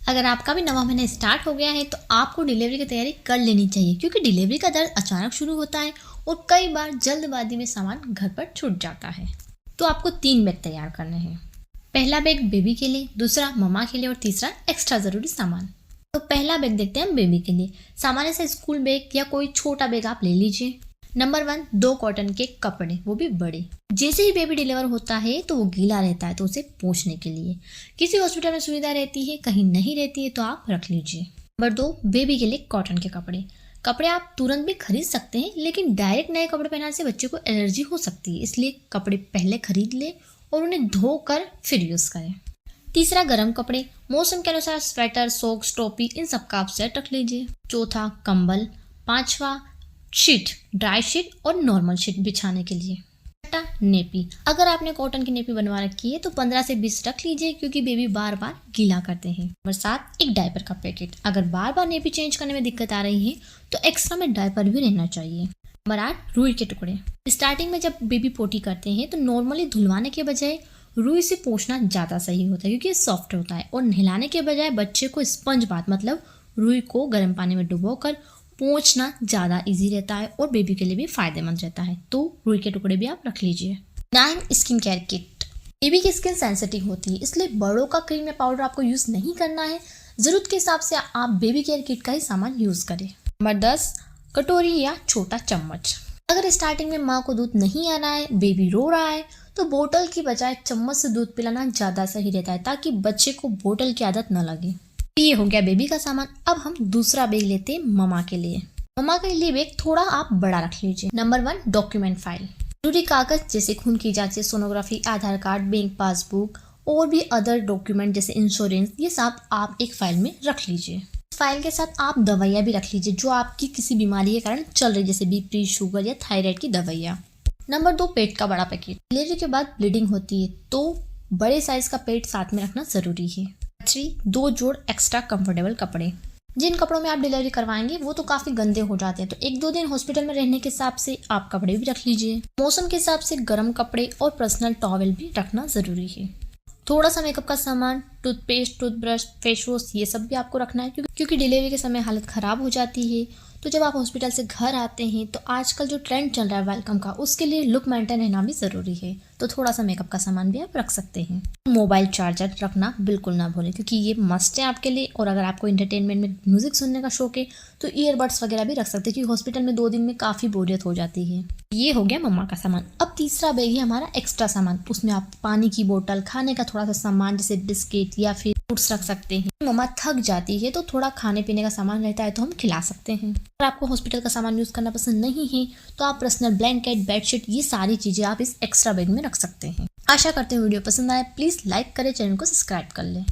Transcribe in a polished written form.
अगर आपका भी नवा महीना स्टार्ट हो गया है तो आपको डिलीवरी की तैयारी कर लेनी चाहिए, क्योंकि डिलीवरी का दर्द अचानक शुरू होता है और कई बार जल्दबाजी में सामान घर पर छूट जाता है। तो आपको 3 बैग तैयार करने हैं। पहला बैग बेबी के लिए, दूसरा मम्मा के लिए और तीसरा एक्स्ट्रा ज़रूरी सामान। तो पहला बैग देखते हैं हम बेबी के लिए। सामान्य से स्कूल बैग या कोई छोटा बैग आप ले लीजिए। नंबर 1, 2 कॉटन के कपड़े, वो भी बड़े। जैसे ही बेबी डिलीवर होता है तो वो गीला रहता है, तो उसे पोंछने के लिए किसी हॉस्पिटल में सुविधा रहती है, कहीं नहीं रहती है तो आप रख लीजिए। नंबर 2, बेबी के लिए कॉटन के कपड़े। कपड़े आप तुरंत भी खरीद सकते हैं, लेकिन डायरेक्ट नए कपड़े पहनने से बच्चे को एलर्जी हो सकती है, इसलिए कपड़े पहले खरीद ले और उन्हें धोकर फिर यूज़ करें। तीसरा, गर्म कपड़े। मौसम के अनुसार स्वेटर, सॉक्स, टोपी, इन सब का आप सेट रख लीजिए। चौथा, कंबल। पांचवा, शीट, ड्राई शीट और नॉर्मल शीट बिछाने के लिए। छठा, नेपी। अगर आपने कॉटन की नेपी बनवा रखी है तो 15 से 20 रख लीजिए, क्योंकि बेबी बार बार गीला करते हैं। नंबर 7, एक डायपर का पैकेट। अगर बार बार नेपी चेंज करने में दिक्कत आ रही है तो एक्स्ट्रा में डायपर भी रहना चाहिए। नंबर 8, रुई के टुकड़े। स्टार्टिंग में जब बेबी पोटी करते हैं तो नॉर्मली धुलवाने के बजाय रुई से पोंछना ज़्यादा सही होता है, क्योंकि ये सॉफ्ट होता है, और नहलाने के बजाय बच्चे को स्पंज बाथ मतलब रुई को गर्म पानी में डुबोकर पोंछना ज़्यादा इजी रहता है और बेबी के लिए भी फायदेमंद रहता है। तो रुई के टुकड़े भी आप रख लीजिए। 9, स्किन केयर किट। बेबी की स्किन सेंसिटिव होती है, इसलिए बड़ों का क्रीम या पाउडर आपको यूज़ नहीं करना है। ज़रूरत के हिसाब से आप बेबी केयर किट का ही सामान यूज़ करें। नंबर 10, कटोरी या छोटा चम्मच। अगर स्टार्टिंग में माँ को दूध नहीं आ रहा है, बेबी रो रहा है, तो बोतल की बजाय चम्मच से दूध पिलाना ज़्यादा सही रहता है, ताकि बच्चे को बोतल की आदत न लगे। ये हो गया बेबी का सामान। अब हम दूसरा बैग लेते हैं मम्मा के लिए। मम्मा के लिए बैग थोड़ा आप बड़ा रख लीजिए। Number 1, document file. जरूरी कागज जैसे खून की जांच, सोनोग्राफी, आधार कार्ड, बैंक पासबुक और भी अदर डॉक्यूमेंट जैसे इंश्योरेंस, ये सब आप एक फाइल में रख लीजिए। फाइल के साथ आप दवाइयाँ भी रख लीजिए जो आपकी किसी बीमारी के कारण चल रही, जैसे बीपी, शुगर या थायराइड की दवाइयाँ। नंबर 2, पेट का बड़ा पैकेट। डिलीवरी के बाद ब्लीडिंग होती है तो बड़े साइज का पेट साथ में रखना जरूरी है। 3, 2 जोड़ एक्स्ट्रा कंफर्टेबल कपड़े। जिन कपड़ों में आप डिलीवरी करवाएंगे वो तो काफ़ी गंदे हो जाते हैं, तो 1-2 दिन हॉस्पिटल में रहने के हिसाब से आप कपड़े भी रख लीजिए। मौसम के हिसाब से गर्म कपड़े और पर्सनल टॉवल भी रखना ज़रूरी है। थोड़ा सा मेकअप का सामान, टूथपेस्ट, टूथब्रश, फेस वॉश, ये सब भी आपको रखना है, क्योंकि डिलीवरी के समय हालत ख़राब हो जाती है। तो जब आप हॉस्पिटल से घर आते हैं तो आजकल जो ट्रेंड चल रहा है वेलकम का, उसके लिए लुक मेंटेन रहना भी ज़रूरी है, तो थोड़ा सा मेकअप का सामान भी आप रख सकते हैं। मोबाइल चार्जर रखना बिल्कुल ना भूलें, क्योंकि ये मस्ट है आपके लिए। और अगर आपको इंटरटेनमेंट में म्यूजिक सुनने का शौक है तो ईयरबड्स वगैरह भी रख सकते हैं, क्योंकि हॉस्पिटल में 2 दिन में काफ़ी बोरियत हो जाती है। ये हो गया मम्मा का सामान। अब तीसरा बैग है हमारा एक्स्ट्रा सामान। उसमें आप पानी की बोतल, खाने का थोड़ा सा सामान जैसे बिस्किट या फिर फ्रूट्स रख सकते हैं। मम्मा थक जाती है तो थोड़ा खाने पीने का सामान रहता है तो हम खिला सकते हैं। अगर आपको हॉस्पिटल का सामान यूज़ करना पसंद नहीं है तो आप पर्सनल ब्लैंकेट, बेडशीट, ये सारी चीज़ें आप इस एक्स्ट्रा बैग में रख सकते हैं। आशा करते हैं वीडियो पसंद आए। प्लीज़ लाइक करें, चैनल को सब्सक्राइब कर लें।